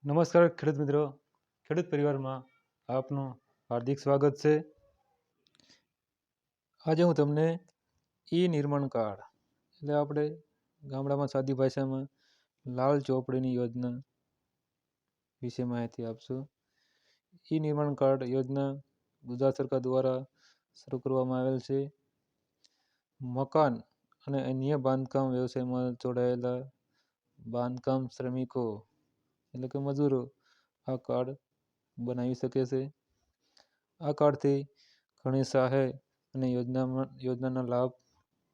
નમસ્કાર ખેડૂત મિત્રો, ખેડૂત પરિવારમાં આપનું હાર્દિક સ્વાગત છે. આજે હું તમને નિર્માણ કાર્ડ એટલે આપણે ગામડામાં સાદી ભાષામાં લાલ ચોપડીની યોજના વિશે માહિતી આપશું. નિર્માણ કાર્ડ યોજના ગુજરાત સરકાર દ્વારા શરૂ કરવામાં આવેલ છે. મકાન અને અન્ય બાંધકામ વ્યવસાયમાં જોડાયેલા બાંધકામ શ્રમિકો એટલે કે મજૂરો આ કાર્ડ બનાવી શકે છે. આ કાર્ડથી ઘણી સહાય અને યોજનાના લાભ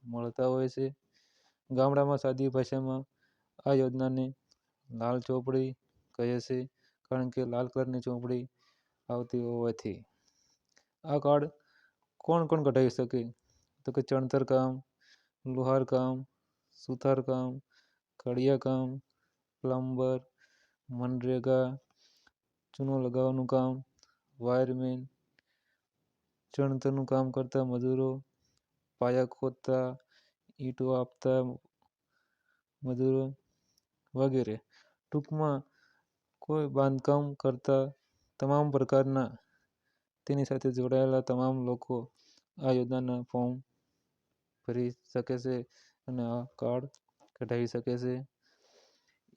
મળતા હોય છે. ગામડામાં સાદી ભાષામાં આ યોજનાને લાલ ચોપડી કહે છે, કારણ કે લાલ કલરની ચોપડી આવતી હોવાથી. આ કાર્ડ કોણ કોણ કઢાવી શકે? તો કે ચણતર કામ, લુહાર કામ, સુથાર કામ, કડિયા કામ, પ્લમ્બર, મનરેગા, ચૂનો લગાવવાનું કામ, વાયરમેન, ચણતરનું કામ કરતા મજૂરો, પાયા ખોદતા, ઈંટો આપતા મજૂરો વગેરે. ટૂંકમાં કોઈ બાંધકામ કરતા તમામ પ્રકારના તેની સાથે જોડાયેલા તમામ લોકો આ યોજનાના ફોર્મ ભરી શકે છે અને આ કાર્ડ કઢાવી શકે છે.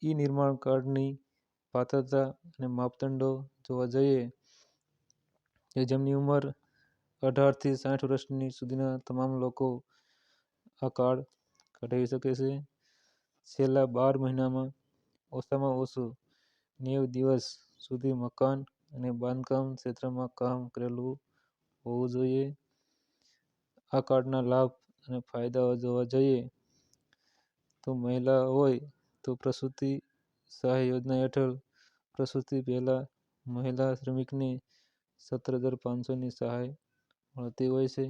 નિર્માણ કાર્ડની પાત્રતા અને માપદંડો જોવા જઈએ તો જેમની ઉંમર 18 થી 60 વર્ષની સુધીના તમામ લોકો આ કાર્ડ કઢાવી શકે છે. છેલ્લા 12 મહિનામાં ઓછામાં ઓછું 90 દિવસ સુધી મકાન અને બાંધકામ ક્ષેત્રમાં કામ કરેલું હોવું જોઈએ. આ કાર્ડના લાભ અને ફાયદાઓ જોવા જઈએ તો મહિલા હોય તો પ્રસૂતિ સહાય યોજના હેઠળ પ્રસૂતિ પહેલા મહિલા શ્રમિકને 17,500ની સહાય મળતી હોય છે.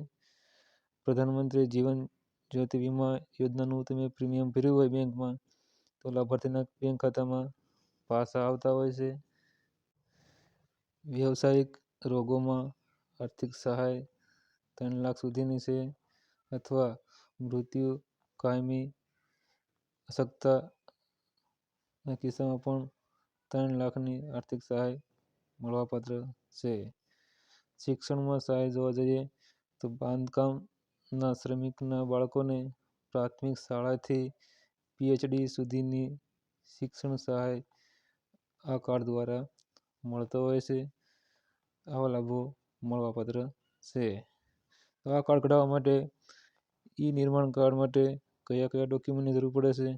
પ્રધાનમંત્રી જીવન જ્યોતિ વીમા યોજનાનું તમે પ્રીમિયમ ભર્યું હોય બેંકમાં તો લાભાર્થીના બેંક ખાતામાં પાછા આવતા હોય છે. વ્યવસાયિક રોગોમાં આર્થિક સહાય 3 લાખ સુધીની છે, અથવા મૃત્યુ, કાયમી અશક્તતાના કિસ્સામાં પણ 3 લાખની આર્થિક સહાય મળવાપાત્ર છે. શિક્ષણમાં સહાય જોવા જઈએ તો બાંધકામના શ્રમિકના બાળકોને પ્રાથમિક શાળાથી PhD સુધીની શિક્ષણ સહાય આ કાર્ડ દ્વારા મળતો હોય છે. આવા લાભો મળવાપાત્ર છે. તો આ કાર્ડ કઢાવવા માટે નિર્માણ કાર્ડ માટે કયા કયા ડોક્યુમેન્ટની જરૂર પડે છે?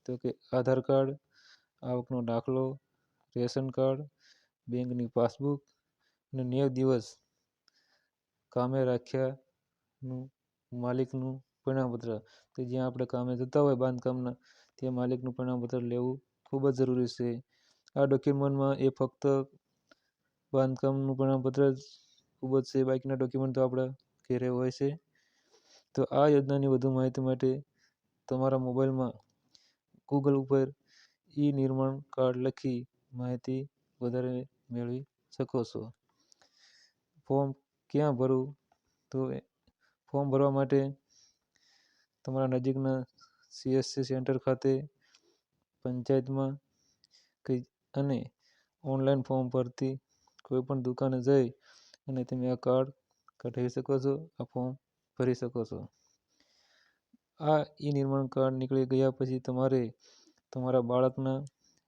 તો કે આધાર કાર્ડ, આવકનો દાખલો, રેશન કાર્ડ, બેંકની પાસબુક અને 90 દિવસ કામે રાખ્યાનું માલિકનું પ્રમાણપત્ર. તો જ્યાં આપણે કામે જતા હોય બાંધકામના તે માલિકનું પ્રમાણપત્ર લેવું ખૂબ જ જરૂરી છે. આ ડોક્યુમેન્ટમાં ફક્ત બાંધકામનું પ્રમાણપત્ર જ ખૂબ જ છે, બાકીના ડોક્યુમેન્ટ તો આપણા ઘરે હોય છે. તો આ યોજનાની વધુ માહિતી માટે તમારા મોબાઈલમાં ગૂગલ ઉપર નિર્માણ કાર્ડ લખી માહિતી વધારે મેળવી શકો છો. ફોર્મ ક્યાં ભરવું? તો ફોર્મ ભરવા માટે તમારા નજીકના CSC સેન્ટર ખાતે, પંચાયતમાં અને ઓનલાઈન ફોર્મ ભરતી કોઈ પણ દુકાને જઈ અને તમે આ કાર્ડ કઢાવી શકો છો, આ ફોર્મ ભરી શકો છો. આ નિર્માણ કાર્ડ નીકળી ગયા પછી તમારે તમારા બાળકના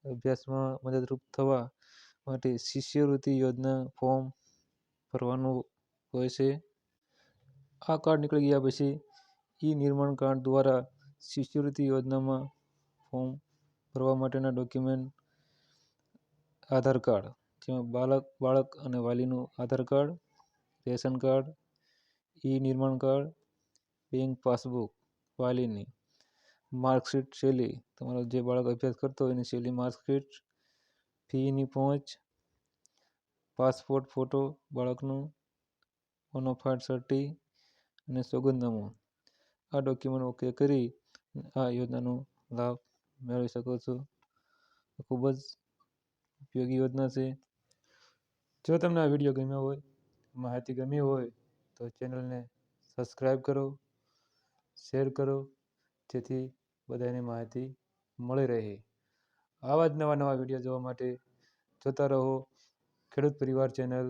અભ્યાસમાં મદદરૂપ થવા માટે શિષ્યવૃત્તિ યોજના ફોર્મ ભરવાનું હોય છે. આ કાર્ડ નીકળી ગયા પછી નિર્માણ કાર્ડ દ્વારા શિષ્યવૃત્તિ યોજનામાં ફોર્મ ભરવા માટેના ડોક્યુમેન્ટ આધાર કાર્ડ, જેમાં બાળક અને વાલીનું આધાર કાર્ડ, રેશન કાર્ડ, નિર્માણ કાર્ડ, બેંક પાસબુક વાલીની, માર્કશીટ શૈલી, તમારો જે બાળક અભ્યાસ કરતો હોય એની શૈલી માર્કશીટ, ફીની પહોંચ, પાસપોર્ટ ફોટો બાળકનું, બોનાફાઇડ સર્ટી અને સોગંદનામું. આ ડોક્યુમેન્ટ ઓકે કરી આ યોજનાનો લાભ મેળવી શકો છો. ખૂબ જ ઉપયોગી યોજના છે. જો તમને આ વિડીયો ગમ્યો હોય, માહિતી ગમી હોય તો ચેનલને સબસ્ક્રાઈબ કરો, શેર કરો, જેથી બધાને માહિતી મળી રહે. આવા જ નવા વિડીયો જોવા માટે જોતા રહો ખેડૂત પરિવાર ચેનલ,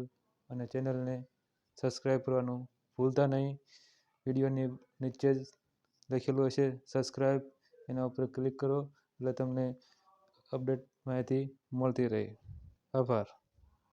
અને ચેનલને સબસ્ક્રાઈબ કરવાનું ભૂલતા નહીં. વિડીયોની નીચે જ લખેલું હશે સબસ્ક્રાઈબ, એના ઉપર ક્લિક કરો એટલે તમને અપડેટ માહિતી મળતી રહે. આભાર.